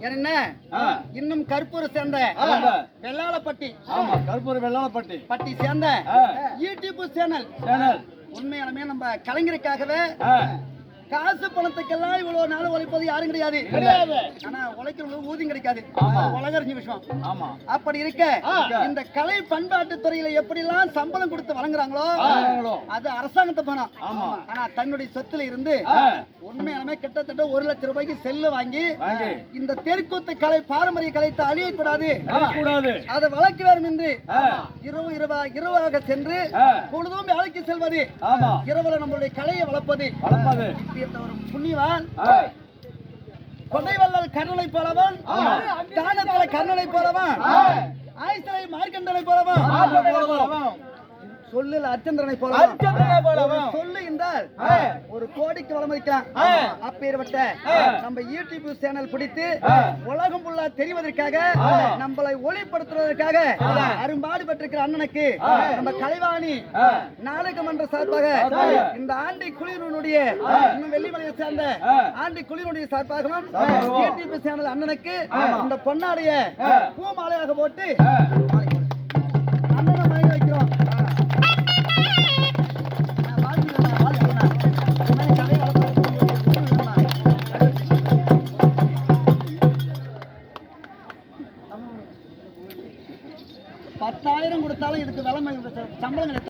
என்ன இன்னும் கற்பூர் சேர்ந்த வெள்ளாளப்பட்டி கற்பூர் வெள்ளாளப்பட்டி பட்டி சேர்ந்த யூடியூப் சேனல் உண்மையாலுமே நம்ம கலைஞருக்காகவே காசு பணத்துக்கெல்லாம் இவ்வளவு நாள் உழைப்பது யாரும் கிடையாது. ஆனா உழைக்கிறவங்களுக்கு ஊதியம் கிடைக்காது. உலகறிஞ்ச விஷயம். அப்படி இருக்க இந்த கலை பண்பாட்டு துறையில எப்படி எல்லாம் சம்பளம் கொடுத்து வழங்குறாங்களோ அது அரசாங்கத்தை பணம். ஆனா தன்னுடைய சொத்துல இருந்து உண்மையாலுமே கிட்டத்தட்ட 1 லட்சம் ரூபாய்க்கு செல்லு வாங்கி இந்த தெருக்கூத்து கலை பாரம்பரிய கலைத்தை அழியக்கூடாது, அதை வளர்க்க வேண்டும் என்று இரவாக சென்று பொழுதும் வேலைக்கு செல்வது, இரவுல நம்மளுடைய கலையை வளர்ப்பது. புண்ணியவான் கொடைவள்ளல் கர்ணனை போலவன், தானத்தலை கர்ணனை போலவன், ஆயுசலை மார்க்கண்டனை போலவன், சொல்லுல அச்சந்திரனை போலவன். சொல்லு என்றால் 1 கோடிக்கு வளமதிக்கலாம். அப்பேற்பட்ட நம்ம யூடியூப் சேனல் பிடித்து உலகம் ஃபுல்லா தெரிவதற்காக நம்மளை ஒளிப்படுத்துவதற்காக அரும்பாடு பெற்றிருக்கிற அண்ணனுக்கு நம்ம கலைவாணி நாடக மன்ற சார்பாக இந்த ஆண்டி குளிரனுடைய இன்னும் வெள்ளிமலையை சேர்ந்த ஆண்டி குளிரனுடைய சார்பாகவும் யூடியூப் சேனல் அண்ணனுக்கு இந்த பொன்னாடைய பூமாலையாக போட்டு அண்ணனை வாங்கி வைக்கிறோம். $10,000 கொடுத்தாலும் இதுக்கு விலை சம்பளம்